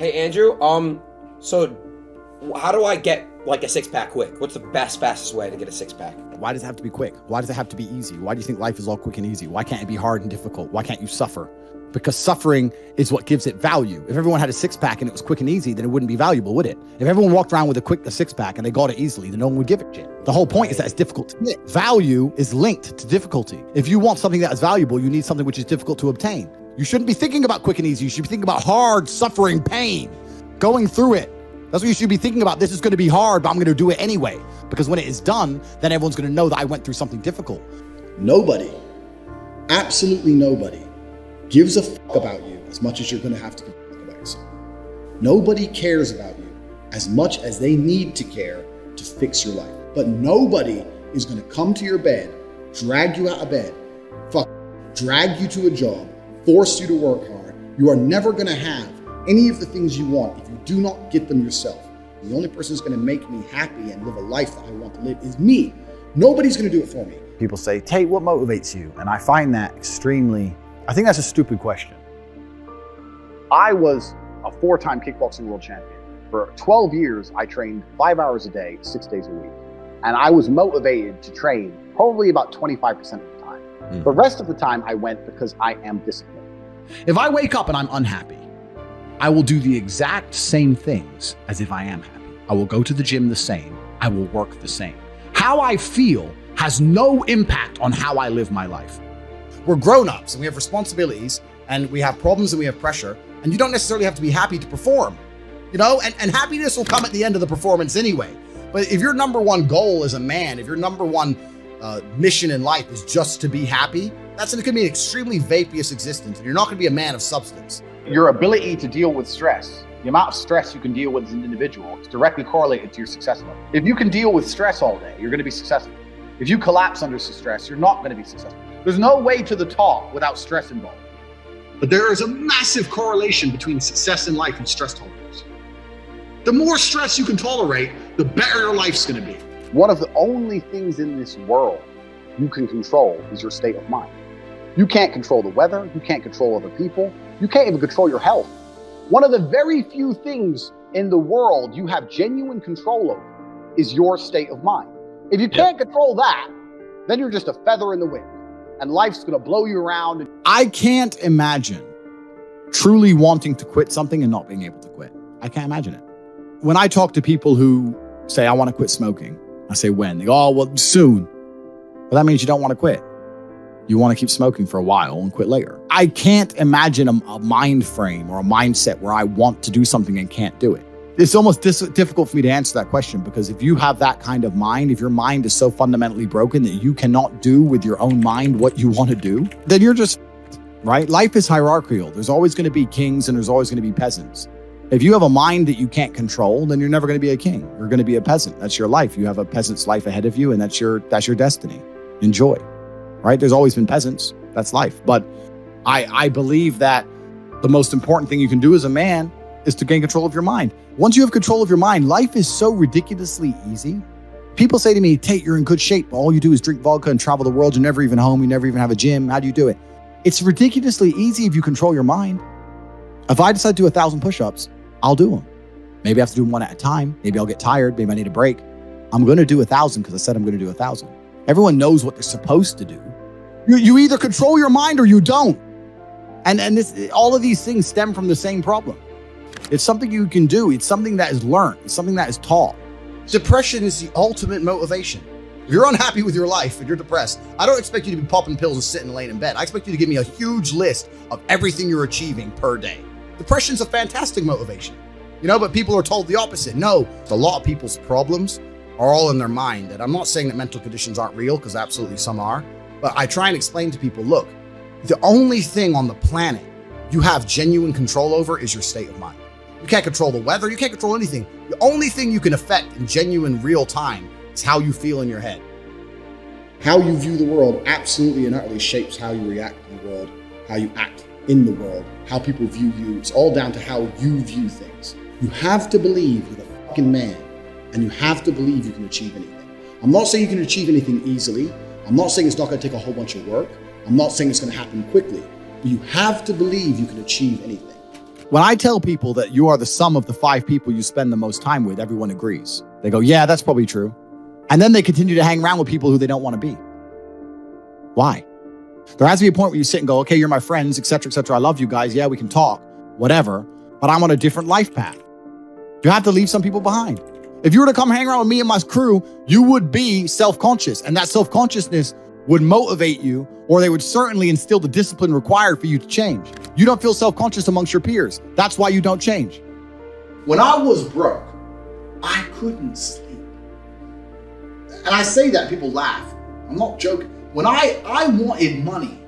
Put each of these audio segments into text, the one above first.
Hey Andrew, so how do I get like a six-pack quick? What's the fastest way to get a six-pack? Why does it have to be quick? Why does it have to be easy? Why do you think life is all quick and easy? Why can't it be hard and difficult? Why can't you suffer? Because suffering is what gives it value. If everyone had a six-pack and it was quick and easy, then it wouldn't be valuable, would it? If everyone walked around with a six-pack and they got it easily, then no one would give a shit. The whole point is that it's difficult to get. Value is linked to difficulty. If you want something that is valuable, you need something which is difficult to obtain. You shouldn't be thinking about quick and easy. You should be thinking about hard, suffering, pain, going through it. That's what you should be thinking about. This is going to be hard, but I'm going to do it anyway. Because when it is done, then everyone's going to know that I went through something difficult. Nobody, absolutely nobody, gives a fuck about you as much as you're going to have to give a fuck about yourself. Nobody cares about you as much as they need to care to fix your life. But nobody is going to come to your bed, drag you out of bed, drag you to a job, force you to work hard. You are never going to have any of the things you want if you do not get them yourself. The only person who's going to make me happy and live a life that I want to live is me. Nobody's going to do it for me. People say, Tate, what motivates you? And I find that I think that's a stupid question. I was a 4-time kickboxing world champion. For 12 years, I trained 5 hours a day, 6 days a week. And I was motivated to train probably about 25% of the time. The rest of the time I went because I am disciplined. If I wake up and I'm unhappy, I will do the exact same things as if I am happy. I will go to the gym the same. I will work the same. How I feel has no impact on how I live my life. We're grown-ups and we have responsibilities and we have problems and we have pressure, and you don't necessarily have to be happy to perform, and happiness will come at the end of the performance anyway. But if your number one goal as a man, if your number one mission in life is just to be happy, that's going to be an extremely vaporous existence, and you're not going to be a man of substance. Your ability to deal with stress, the amount of stress you can deal with as an individual, is directly correlated to your success level. If you can deal with stress all day, you're going to be successful. If you collapse under stress, you're not going to be successful. There's no way to the top without stress involved. But there is a massive correlation between success in life and stress tolerance. The more stress you can tolerate, the better your life's going to be. One of the only things in this world you can control is your state of mind. You can't control the weather. You can't control other people. You can't even control your health. One of the very few things in the world you have genuine control over is your state of mind. If you can't control that, then you're just a feather in the wind and life's going to blow you around. I can't imagine truly wanting to quit something and not being able to quit. I can't imagine it. When I talk to people who say, I want to quit smoking, I say, when? They go, oh, well, soon. Well, that means you don't want to quit. You want to keep smoking for a while and quit later. I can't imagine a mind frame or a mindset where I want to do something and can't do it. It's almost difficult for me to answer that question, because if you have that kind of mind, if your mind is so fundamentally broken that you cannot do with your own mind what you want to do, then you're just, right? Life is hierarchical. There's always going to be kings and there's always going to be peasants. If you have a mind that you can't control, then you're never going to be a king. You're going to be a peasant. That's your life. You have a peasant's life ahead of you, and that's your destiny. Enjoy, right? There's always been peasants. That's life. But I believe that the most important thing you can do as a man is to gain control of your mind. Once you have control of your mind, life is so ridiculously easy. People say to me, Tate, you're in good shape, but all you do is drink vodka and travel the world. You're never even home. You never even have a gym. How do you do it? It's ridiculously easy if you control your mind. If I decide to do 1,000 push-ups, I'll do them. Maybe I have to do them one at a time. Maybe I'll get tired. Maybe I need a break. I'm going to do 1,000 because I said I'm going to do 1,000. Everyone knows what they're supposed to do. You either control your mind or you don't. And all of these things stem from the same problem. It's something you can do. It's something that is learned. It's something that is taught. Depression is the ultimate motivation. If you're unhappy with your life and you're depressed, I don't expect you to be popping pills and sitting laying in bed. I expect you to give me a huge list of everything you're achieving per day. Depression's a fantastic motivation, but people are told the opposite. No, a lot of people's problems are all in their mind. And I'm not saying that mental conditions aren't real, because absolutely some are. But I try and explain to people, look, the only thing on the planet you have genuine control over is your state of mind. You can't control the weather. You can't control anything. The only thing you can affect in genuine real time is how you feel in your head. How you view the world absolutely and utterly shapes how you react to the world, how you act in the world, how people view you. It's all down to how you view things. You have to believe you're the fucking man, and you have to believe you can achieve anything. I'm not saying you can achieve anything easily. I'm not saying it's not going to take a whole bunch of work. I'm not saying it's going to happen quickly. But you have to believe you can achieve anything. When I tell people that you are the sum of the 5 people you spend the most time with, everyone agrees. They go, yeah, that's probably true. And then they continue to hang around with people who they don't want to be. Why? There has to be a point where you sit and go, okay, you're my friends, et cetera, et cetera. I love you guys. Yeah, we can talk, whatever. But I'm on a different life path. You have to leave some people behind. If you were to come hang around with me and my crew, you would be self-conscious. And that self-consciousness would motivate you, or they would certainly instill the discipline required for you to change. You don't feel self-conscious amongst your peers. That's why you don't change. When I was broke, I couldn't sleep. And I say that, people laugh. I'm not joking. When I wanted money,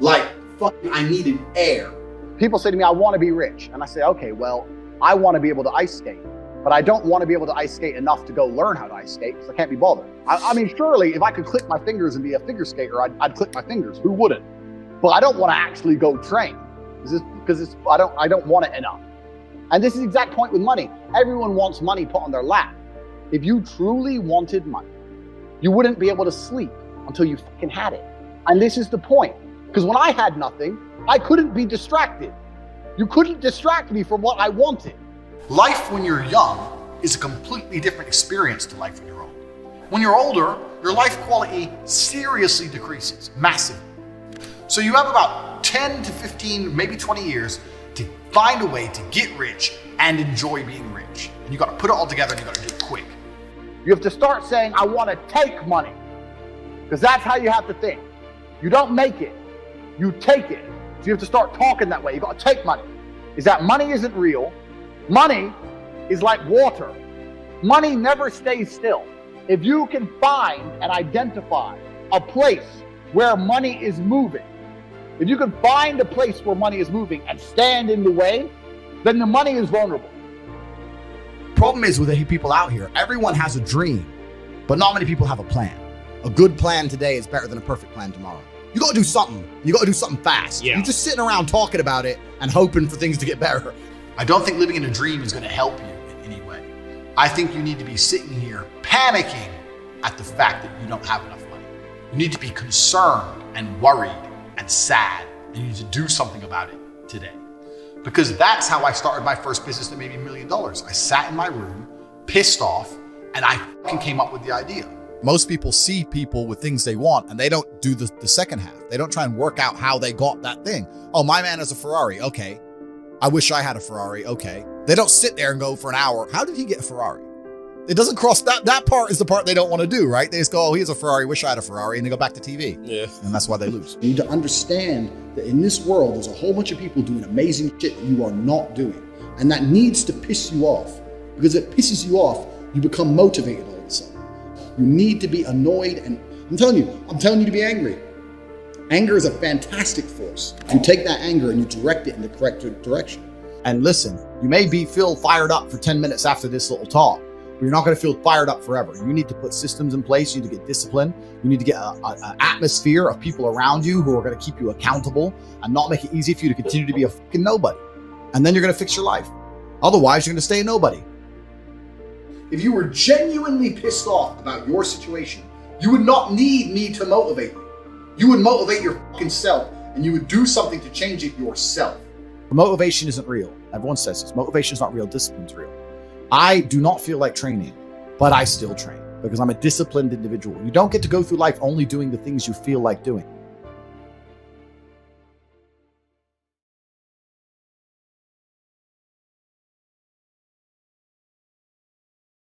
like fucking I needed air. People say to me, I want to be rich. And I say, okay, well, I want to be able to ice skate, but I don't want to be able to ice skate enough to go learn how to ice skate because I can't be bothered. I mean, surely if I could click my fingers and be a figure skater, I'd click my fingers. Who wouldn't? But I don't want to actually go train because I don't want it enough. And this is the exact point with money. Everyone wants money put on their lap. If you truly wanted money, you wouldn't be able to sleep until you fucking had it. And this is the point. Because when I had nothing, I couldn't be distracted. You couldn't distract me from what I wanted. Life when you're young is a completely different experience to life when you're old. When you're older, your life quality seriously decreases, massively. So you have about 10 to 15, maybe 20 years to find a way to get rich and enjoy being rich. And you got to put it all together and you got to do it quick. You have to start saying, I want to take money. Because that's how you have to think. You don't make it, you take it. So you have to start talking that way. You got to take money. Is that money isn't real. Money is like water. Money never stays still. If you can find and identify a place where money is moving, if you can find a place where money is moving and stand in the way, then the money is vulnerable. Problem is with the people out here, everyone has a dream, but not many people have a plan. A good plan today is better than a perfect plan tomorrow. You got to do something. You got to do something fast. Yeah. You're just sitting around talking about it and hoping for things to get better. I don't think living in a dream is going to help you in any way. I think you need to be sitting here panicking at the fact that you don't have enough money. You need to be concerned and worried and sad, and you need to do something about it today. Because that's how I started my first business that made me $1 million. I sat in my room, pissed off, and I fucking came up with the idea. Most people see people with things they want and they don't do the second half. They don't try and work out how they got that thing. Oh, my man has a Ferrari. Okay. I wish I had a Ferrari. Okay. They don't sit there and go for an hour. How did he get a Ferrari? It doesn't cross that part is the part they don't want to do, right? They just go, oh, he has a Ferrari. Wish I had a Ferrari. And they go back to TV. Yeah. And that's why they lose. You need to understand that in this world, there's a whole bunch of people doing amazing shit that you are not doing. And that needs to piss you off. Because if it pisses you off, you become motivated all of a sudden. You need to be annoyed, and I'm telling you to be angry. Anger is a fantastic force. You take that anger and you direct it in the correct direction. And listen, you may feel fired up for 10 minutes after this little talk, but you're not going to feel fired up forever. You need to put systems in place. You need to get discipline. You need to get an atmosphere of people around you who are going to keep you accountable and not make it easy for you to continue to be a fucking nobody. And then you're going to fix your life. Otherwise, you're going to stay a nobody. If you were genuinely pissed off about your situation, you would not need me to motivate you. You would motivate your fucking self, and you would do something to change it yourself. Motivation isn't real. Everyone says this. Motivation is not real. Discipline's real. I do not feel like training, but I still train because I'm a disciplined individual. You don't get to go through life only doing the things you feel like doing.